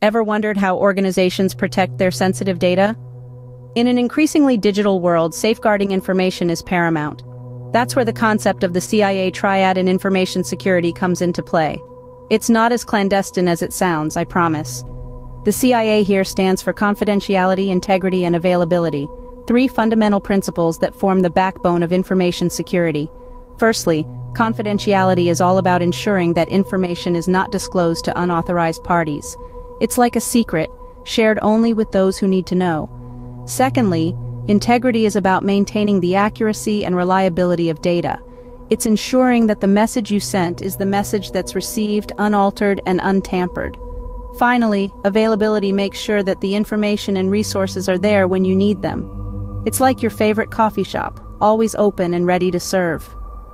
Ever wondered how organizations protect their sensitive data? In an increasingly digital world, safeguarding information is paramount. That's where the concept of the CIA triad in information security comes into play. It's not as clandestine as it sounds, I promise. The CIA here stands for confidentiality, integrity, and availability, three fundamental principles that form the backbone of information security. Firstly, confidentiality is all about ensuring that information is not disclosed to unauthorized parties. It's like a secret, shared only with those who need to know. Secondly, integrity is about maintaining the accuracy and reliability of data. It's ensuring that the message you sent is the message that's received, unaltered and untampered. Finally, availability makes sure that the information and resources are there when you need them. It's like your favorite coffee shop, always open and ready to serve.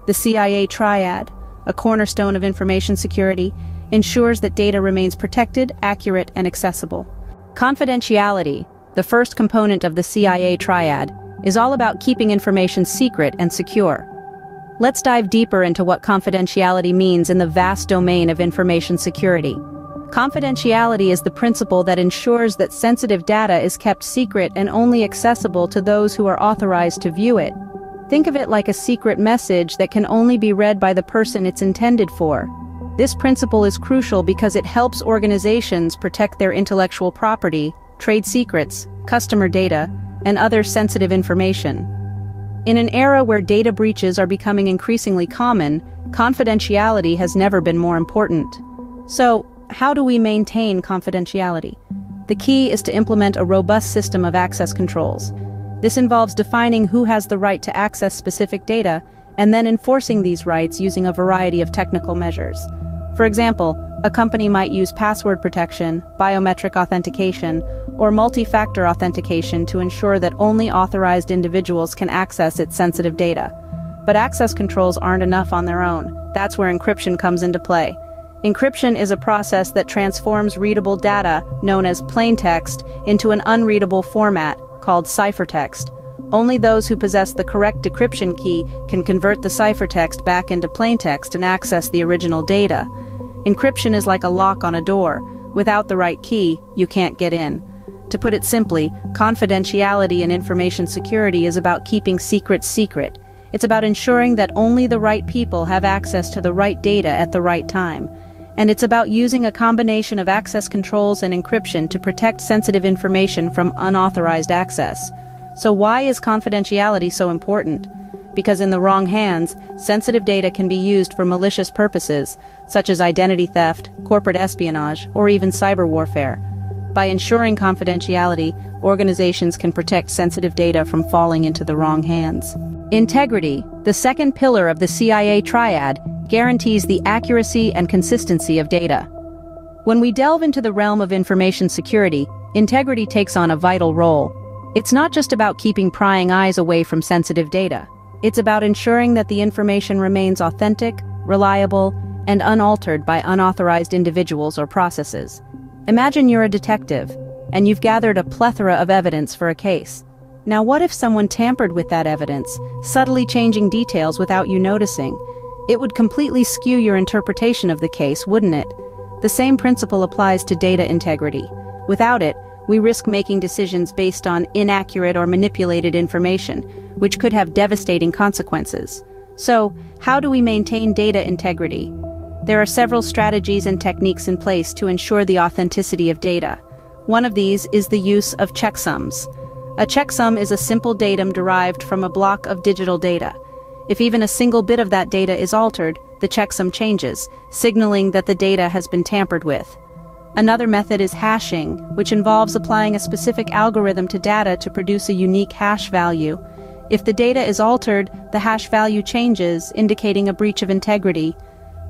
The CIA triad, a cornerstone of information security, ensures that data remains protected, accurate, and accessible. Confidentiality, the first component of the CIA triad, is all about keeping information secret and secure. Let's dive deeper into what confidentiality means in the vast domain of information security. Confidentiality is the principle that ensures that sensitive data is kept secret and only accessible to those who are authorized to view it. Think of it like a secret message that can only be read by the person it's intended for. This principle is crucial because it helps organizations protect their intellectual property, trade secrets, customer data, and other sensitive information. In an era where data breaches are becoming increasingly common, confidentiality has never been more important. So, how do we maintain confidentiality? The key is to implement a robust system of access controls. This involves defining who has the right to access specific data, and then enforcing these rights using a variety of technical measures. For example, a company might use password protection, biometric authentication, or multi-factor authentication to ensure that only authorized individuals can access its sensitive data. But access controls aren't enough on their own. That's where encryption comes into play. Encryption is a process that transforms readable data, known as plain text, into an unreadable format, called ciphertext. Only those who possess the correct decryption key can convert the ciphertext back into plain text and access the original data. Encryption is like a lock on a door. Without the right key, you can't get in. To put it simply, confidentiality in information security is about keeping secrets secret. It's about ensuring that only the right people have access to the right data at the right time. And it's about using a combination of access controls and encryption to protect sensitive information from unauthorized access. So why is confidentiality so important? Because in the wrong hands, sensitive data can be used for malicious purposes, such as identity theft, corporate espionage, or even cyber warfare. By ensuring confidentiality, organizations can protect sensitive data from falling into the wrong hands. Integrity, the second pillar of the CIA triad, guarantees the accuracy and consistency of data. When we delve into the realm of information security, integrity takes on a vital role. It's not just about keeping prying eyes away from sensitive data. It's about ensuring that the information remains authentic, reliable, and unaltered by unauthorized individuals or processes. Imagine you're a detective, and you've gathered a plethora of evidence for a case. Now what if someone tampered with that evidence, subtly changing details without you noticing? It would completely skew your interpretation of the case, wouldn't it? The same principle applies to data integrity. Without it, we risk making decisions based on inaccurate or manipulated information, which could have devastating consequences. So, how do we maintain data integrity? There are several strategies and techniques in place to ensure the authenticity of data. One of these is the use of checksums. A checksum is a simple datum derived from a block of digital data. If even a single bit of that data is altered, the checksum changes, signaling that the data has been tampered with. Another method is hashing, which involves applying a specific algorithm to data to produce a unique hash value. If the data is altered, the hash value changes, indicating a breach of integrity.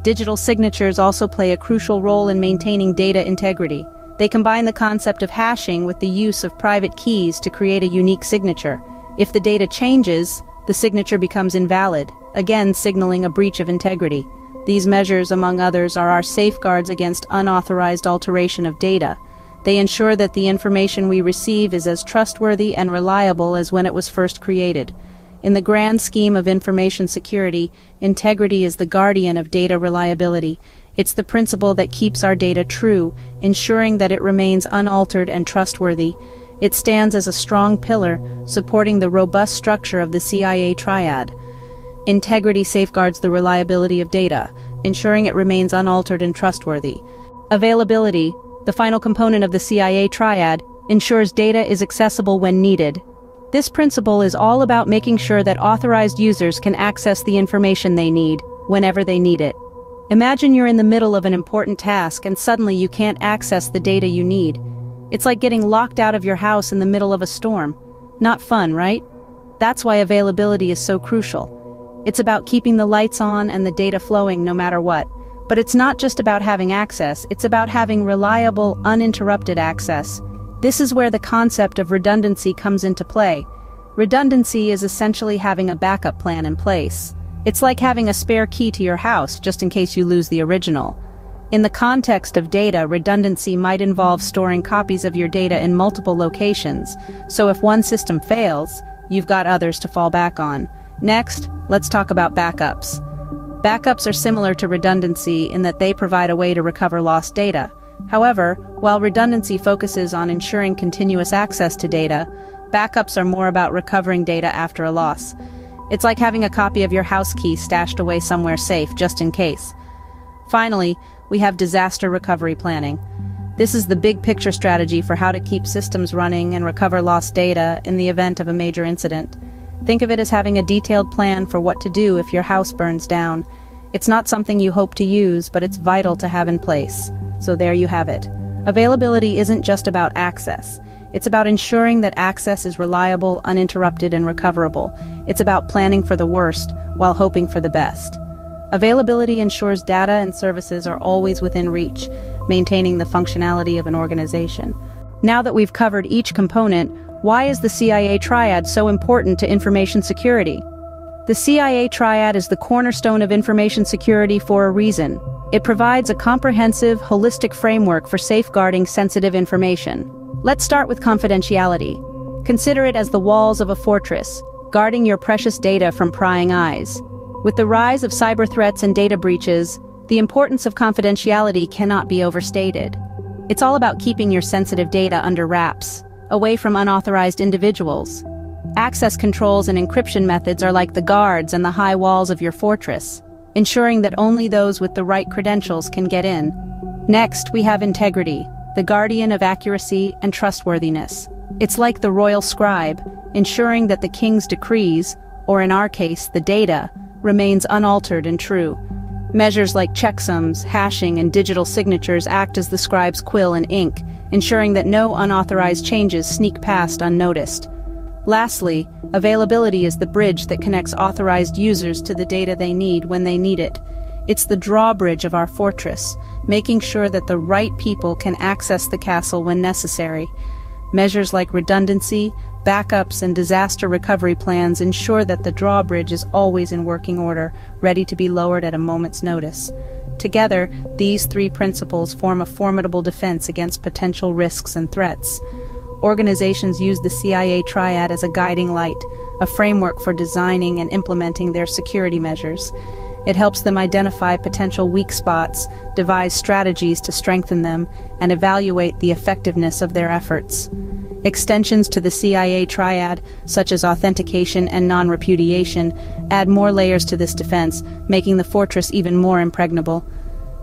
Digital signatures also play a crucial role in maintaining data integrity. They combine the concept of hashing with the use of private keys to create a unique signature. If the data changes, the signature becomes invalid, again signaling a breach of integrity. These measures, among others, are our safeguards against unauthorized alteration of data. They ensure that the information we receive is as trustworthy and reliable as when it was first created. In the grand scheme of information security, integrity is the guardian of data reliability. It's the principle that keeps our data true, ensuring that it remains unaltered and trustworthy. It stands as a strong pillar, supporting the robust structure of the CIA triad. Integrity safeguards the reliability of data, ensuring it remains unaltered and trustworthy. Availability, the final component of the CIA triad, ensures data is accessible when needed. This principle is all about making sure that authorized users can access the information they need, whenever they need it. Imagine you're in the middle of an important task and suddenly you can't access the data you need. It's like getting locked out of your house in the middle of a storm. Not fun, right? That's why availability is so crucial. It's about keeping the lights on and the data flowing no matter what. But it's not just about having access, it's about having reliable, uninterrupted access. This is where the concept of redundancy comes into play. Redundancy is essentially having a backup plan in place. It's like having a spare key to your house, just in case you lose the original. In the context of data, redundancy might involve storing copies of your data in multiple locations, so if one system fails, you've got others to fall back on. Next, let's talk about backups. Backups are similar to redundancy in that they provide a way to recover lost data. However, while redundancy focuses on ensuring continuous access to data, backups are more about recovering data after a loss. It's like having a copy of your house key stashed away somewhere safe, just in case. Finally, we have disaster recovery planning. This is the big picture strategy for how to keep systems running and recover lost data in the event of a major incident. Think of it as having a detailed plan for what to do if your house burns down. It's not something you hope to use, but it's vital to have in place. So there you have it. Availability isn't just about access. It's about ensuring that access is reliable, uninterrupted, and recoverable. It's about planning for the worst while hoping for the best. Availability ensures data and services are always within reach, maintaining the functionality of an organization. Now that we've covered each component, why is the CIA triad so important to information security? The CIA triad is the cornerstone of information security for a reason. It provides a comprehensive, holistic framework for safeguarding sensitive information. Let's start with confidentiality. Consider it as the walls of a fortress, guarding your precious data from prying eyes. With the rise of cyber threats and data breaches, the importance of confidentiality cannot be overstated. It's all about keeping your sensitive data under wraps, away from unauthorized individuals. Access controls and encryption methods are like the guards and the high walls of your fortress, ensuring that only those with the right credentials can get in. Next, we have integrity, the guardian of accuracy and trustworthiness. It's like the royal scribe, ensuring that the king's decrees, or in our case, the data, remains unaltered and true. Measures like checksums, hashing, and digital signatures act as the scribe's quill and ink, ensuring that no unauthorized changes sneak past unnoticed. Lastly, availability is the bridge that connects authorized users to the data they need when they need it. It's the drawbridge of our fortress, making sure that the right people can access the castle when necessary. Measures like redundancy, backups, and disaster recovery plans ensure that the drawbridge is always in working order, ready to be lowered at a moment's notice. Together, these three principles form a formidable defense against potential risks and threats. Organizations use the CIA triad as a guiding light, a framework for designing and implementing their security measures. It helps them identify potential weak spots, devise strategies to strengthen them, and evaluate the effectiveness of their efforts. Extensions to the CIA triad, such as authentication and non-repudiation, add more layers to this defense, making the fortress even more impregnable.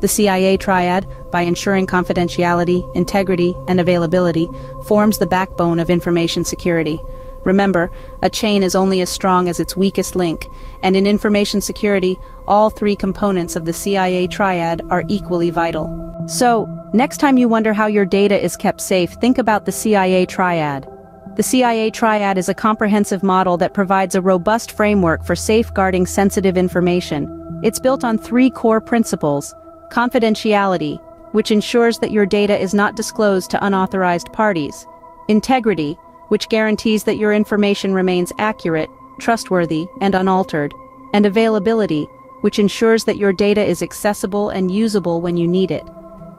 The CIA triad, by ensuring confidentiality, integrity, and availability, forms the backbone of information security. Remember, a chain is only as strong as its weakest link, and in information security, all three components of the CIA triad are equally vital. So, next time you wonder how your data is kept safe, think about the CIA triad. The CIA triad is a comprehensive model that provides a robust framework for safeguarding sensitive information. It's built on three core principles: confidentiality, which ensures that your data is not disclosed to unauthorized parties; integrity, which guarantees that your information remains accurate, trustworthy, and unaltered; and availability, which ensures that your data is accessible and usable when you need it.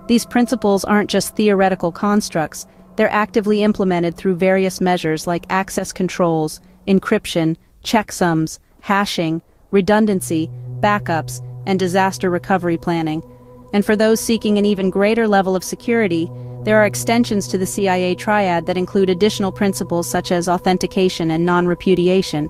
These principles aren't just theoretical constructs, they're actively implemented through various measures like access controls, encryption, checksums, hashing, redundancy, backups, and disaster recovery planning. And for those seeking an even greater level of security, there are extensions to the CIA triad that include additional principles such as authentication and non-repudiation.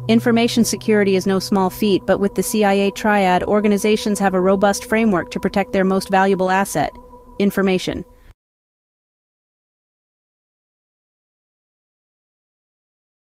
Information security is no small feat, but with the CIA triad, organizations have a robust framework to protect their most valuable asset: information.